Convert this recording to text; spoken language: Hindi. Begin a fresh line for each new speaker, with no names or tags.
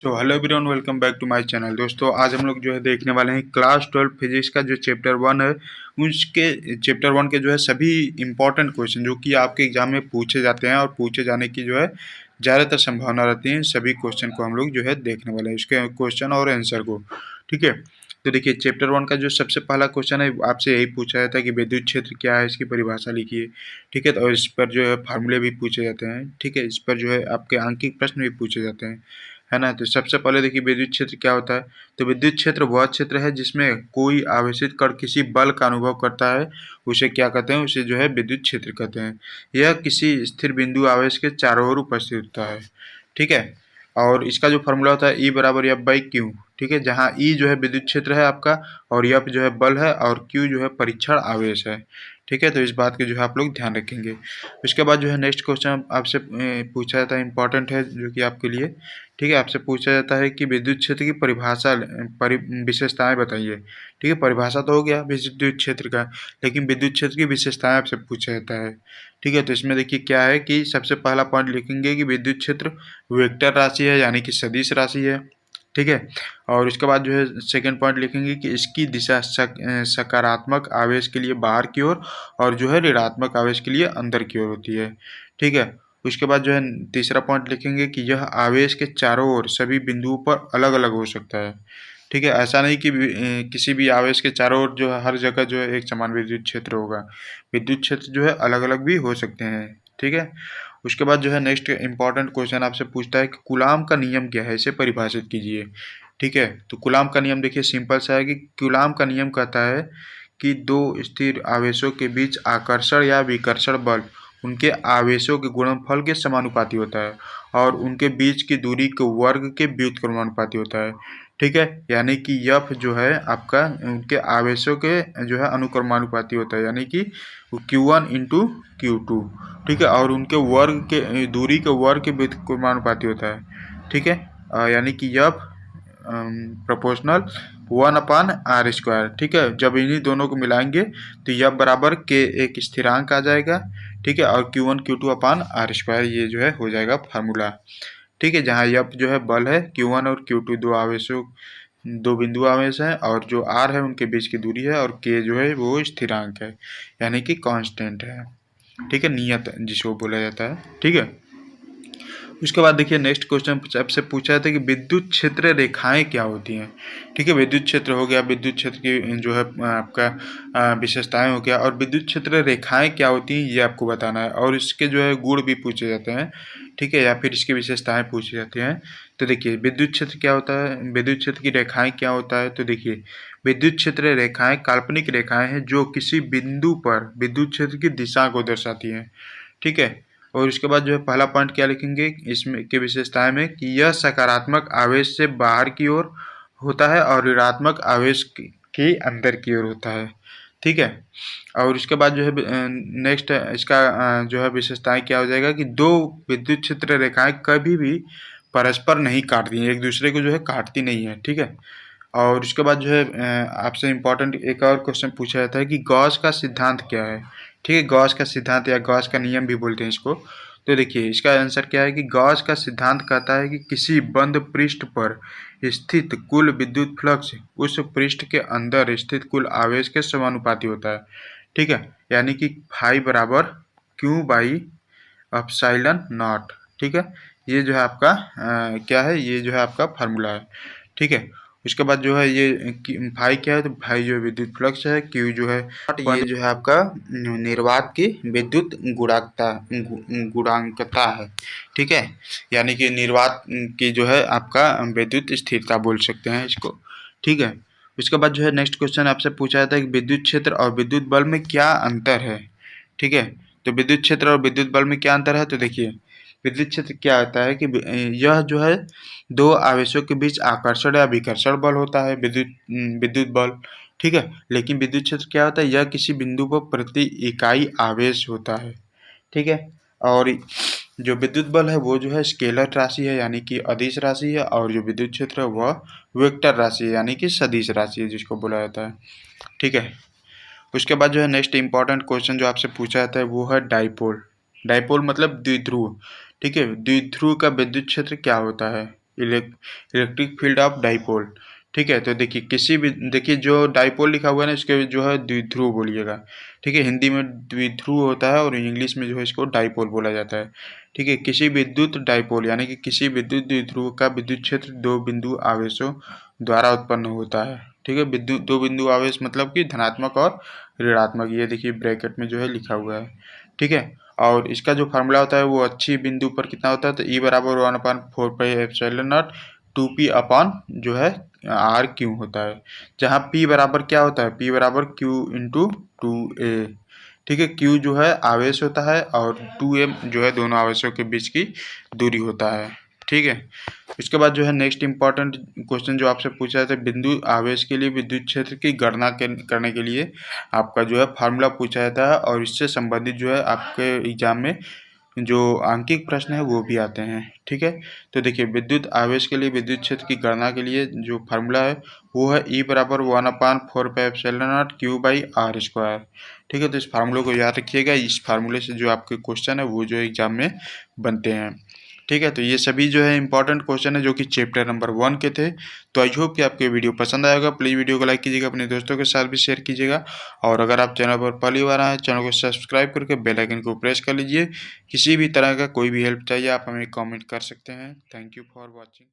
तो hello everyone, welcome back to my channel. दोस्तों, आज हम लोग जो है देखने वाले हैं क्लास 12 फिजिक्स का जो चैप्टर 1 है, उसके चैप्टर 1 के जो है सभी इंपॉर्टेंट क्वेश्चन जो कि आपके एग्जाम में पूछे जाते हैं और पूछे जाने की जो है ज़्यादातर संभावना रहती है। सभी क्वेश्चन को हम लोग जो है देखने वाले हैं, इसके क्वेश्चन और आंसर को। ठीक है, तो देखिए चैप्टर 1 का जो सबसे पहला क्वेश्चन है, आपसे यही पूछा जाता है कि विद्युत क्षेत्र क्या है, इसकी परिभाषा लिखिए। ठीक है, तो इस पर जो है फार्मूले भी पूछे जाते हैं। ठीक है, इस पर जो है आपके अंकित प्रश्न भी पूछे जाते हैं, है ना। तो सबसे पहले देखिए विद्युत क्षेत्र क्या होता है। तो विद्युत क्षेत्र वह क्षेत्र है जिसमें कोई आवेशित कण किसी बल का अनुभव करता है, उसे क्या कहते हैं, उसे जो है विद्युत क्षेत्र कहते हैं। यह किसी स्थिर बिंदु आवेश के चारों ओर उपस्थित होता है। ठीक है, और इसका जो फॉर्मूला होता है E बराबर एफ बाई क्यू। ठीक है, जहाँ E जो है विद्युत क्षेत्र है आपका, और F जो है बल है, और Q जो है परीक्षण आवेश है। ठीक है, तो इस बात के जो है आप लोग ध्यान रखेंगे। उसके बाद जो है नेक्स्ट क्वेश्चन आपसे पूछा जाता है, इंपॉर्टेंट है जो कि आपके लिए। ठीक है, आपसे पूछा जाता है कि विद्युत क्षेत्र की परिभाषा विशेषताएं बताइए। ठीक है, परिभाषा तो हो गया विद्युत क्षेत्र का, लेकिन विद्युत क्षेत्र की विशेषताएं आपसे पूछा जाता है। ठीक है, तो इसमें देखिए क्या है कि सबसे पहला पॉइंट लिखेंगे कि विद्युत क्षेत्र वेक्टर राशि है, यानी कि सदिश राशि है। ठीक है, और उसके बाद जो है सेकंड पॉइंट लिखेंगे कि इसकी दिशा सकारात्मक आवेश के लिए बाहर की ओर और जो है ऋणात्मक आवेश के लिए अंदर की ओर होती है। ठीक है, उसके बाद जो है तीसरा पॉइंट लिखेंगे कि यह आवेश के चारों ओर सभी बिंदुओं पर अलग अलग हो सकता है। ठीक है, ऐसा नहीं कि किसी भी आवेश के चारों ओर जो है हर जगह जो है एक समान विद्युत क्षेत्र होगा। विद्युत क्षेत्र जो है अलग अलग भी हो सकते हैं। ठीक है, उसके बाद जो है नेक्स्ट इंपॉर्टेंट क्वेश्चन आपसे पूछता है कि कूलाम का नियम क्या है, इसे परिभाषित कीजिए। ठीक है, तो कूलाम का नियम देखिए सिंपल सा है कि कूलाम का नियम कहता है कि दो स्थिर आवेशों के बीच आकर्षण या विकर्षण बल उनके आवेशों के गुणनफल के समानुपाती होता है, और उनके बीच की दूरी के वर्ग के व्युत्क्रमानुपाती होता है। ठीक है, यानी कि यफ जो है आपका उनके आवेशों के जो है अनुक्रमानुपाती होता है, यानी कि Q1 इंटू Q2। ठीक है, और उनके वर्ग के दूरी के वर्ग के व्युत्क्रमानुपाती होता है। ठीक है, यानी कि यफ प्रोपोर्शनल 1/r²। ठीक है, जब इन्हीं दोनों को मिलाएंगे तो यफ बराबर के एक स्थिरांक आ जाएगा। ठीक है, और Q1 Q2 अपान r², ये जो है हो जाएगा फार्मूला। ठीक है, जहाँ यफ जो है बल है, Q1 और Q2 दो बिंदु आवेश है, और जो r है उनके बीच की दूरी है, और k जो है वो स्थिरांक है, यानी कि कांस्टेंट है। ठीक है, नियत जिसको बोला जाता है। ठीक है, उसके बाद देखिए नेक्स्ट क्वेश्चन आपसे पूछा जाता है कि विद्युत क्षेत्र रेखाएं क्या होती हैं। ठीक है, विद्युत क्षेत्र हो गया, विद्युत क्षेत्र की जो है आपका विशेषताएं हो गया, और विद्युत क्षेत्र रेखाएं क्या होती हैं ये आपको बताना है, और इसके जो है गुण भी पूछे जाते हैं। ठीक है, या फिर इसकी विशेषताएं पूछी जाती हैं। तो देखिए विद्युत क्षेत्र क्या होता है, विद्युत क्षेत्र की रेखाएं क्या होता है। तो देखिए विद्युत क्षेत्र रेखाएं काल्पनिक रेखाएं हैं जो किसी बिंदु पर विद्युत क्षेत्र की दिशा को दर्शाती हैं। ठीक है, और उसके बाद जो है पहला पॉइंट क्या लिखेंगे इसमें की विशेषताएं में कि यह सकारात्मक आवेश से बाहर की ओर होता है और ऋणात्मक आवेश की अंदर की ओर होता है। ठीक है, और उसके बाद जो है नेक्स्ट इसका जो है विशेषताएं क्या हो जाएगा कि दो विद्युत क्षेत्र रेखाएं कभी भी परस्पर नहीं काटती हैं, एक दूसरे को जो है काटती नहीं है। ठीक है, और उसके बाद जो है आपसे इम्पोर्टेंट एक और क्वेश्चन पूछा जाता है कि गॉस का सिद्धांत क्या है। ठीक है, गॉस का सिद्धांत या गॉस का नियम भी बोलते हैं इसको। तो देखिए इसका आंसर क्या है कि गॉस का सिद्धांत कहता है कि किसी बंद पृष्ठ पर स्थित कुल विद्युत फ्लक्स उस पृष्ठ के अंदर स्थित कुल आवेश के समानुपाती होता है। ठीक है, यानी कि फाई बराबर क्यू बाई एप्सिलॉन नॉट। ठीक है, ये जो है आपका क्या है, ये जो है आपका फार्मूला है। ठीक है, उसके बाद जो है ये भाई क्या है, तो भाई जो विद्युत फ्लक्स है, क्यू जो है ये जो है आपका निर्वात की विद्युत गुणांकता है। ठीक है, यानी कि निर्वात की जो है आपका विद्युत स्थिरता बोल सकते हैं इसको। ठीक है, उसके बाद जो है नेक्स्ट क्वेश्चन आपसे पूछा जाता है कि विद्युत क्षेत्र और विद्युत बल में क्या अंतर है। ठीक है, तो विद्युत क्षेत्र और विद्युत बल में क्या अंतर है। तो देखिए विद्युत क्षेत्र क्या होता है कि यह जो है दो आवेशों के बीच आकर्षण या विकर्षण बल होता है, विद्युत बल। ठीक है, लेकिन विद्युत क्षेत्र क्या होता है, यह किसी बिंदु पर प्रति इकाई आवेश होता है। ठीक है, और जो विद्युत बल है वो जो है स्केलर राशि है, यानी कि अदिश राशि है, और जो विद्युत क्षेत्र है वह वेक्टर राशि है, यानी कि सदिश राशि है जिसको बोला जाता है। ठीक है, उसके बाद जो है नेक्स्ट इंपॉर्टेंट क्वेश्चन जो आपसे पूछा जाता है वो है डाइपोल। डाइपोल मतलब द्विध्रुव। ठीक है, द्विध्रुव का विद्युत क्षेत्र क्या होता है। Electric field of dipole. ठीक है, तो देखिए किसी भी, देखिए जो डाइपोल लिखा हुआ है ना, इसके जो है द्विध्रुव बोलिएगा। ठीक है, हिंदी में द्विध्रुव होता है और इंग्लिश में जो है इसको डाइपोल बोला जाता है। ठीक है, किसी विद्युत डाइपोल यानी कि किसी विद्युत द्विध्रुव का विद्युत क्षेत्र दो बिंदु आवेशों द्वारा उत्पन्न होता है। ठीक है, विद्युत दो बिंदु आवेश मतलब कि धनात्मक और ऋणात्मक, ये देखिए ब्रैकेट में जो है लिखा हुआ है। ठीक है, और इसका जो फार्मूला होता है वो अच्छी बिंदु पर कितना होता है, तो ई बराबर 1/4πε0 2p अपॉन जो है आर क्यू होता है, जहाँ p बराबर क्या होता है, p बराबर q इंटू 2a। ठीक है, q जो है आवेश होता है और 2a जो है दोनों आवेशों के बीच की दूरी होता है। ठीक है, इसके बाद जो है नेक्स्ट इंपॉर्टेंट क्वेश्चन जो आपसे पूछा जाता है, बिंदु आवेश के लिए विद्युत क्षेत्र की गणना करने के लिए आपका जो है फार्मूला पूछा जाता है, और इससे संबंधित जो है आपके एग्जाम में जो आंकिक प्रश्न है वो भी आते हैं। ठीक है, तो देखिए विद्युत आवेश के लिए विद्युत क्षेत्र की गणना के लिए जो फार्मूला है वो है ई बराबर 1/4πε0 Q/r²। ठीक है, तो इस फार्मूले को याद रखिएगा, इस फार्मूले से जो आपके क्वेश्चन है वो जो एग्जाम में बनते हैं। ठीक है, तो ये सभी जो है इंपॉर्टेंट क्वेश्चन है जो कि चैप्टर नंबर 1 के थे। तो आई होप कि आपको वीडियो पसंद आएगा। प्लीज़ वीडियो को लाइक कीजिएगा, अपने दोस्तों के साथ भी शेयर कीजिएगा, और अगर आप चैनल पर पहली बार आए चैनल को सब्सक्राइब करके बेल आइकन को प्रेस कर लीजिए। किसी भी तरह का कोई भी हेल्प चाहिए आप हमें कमेंट कर सकते हैं। Thank you for watching.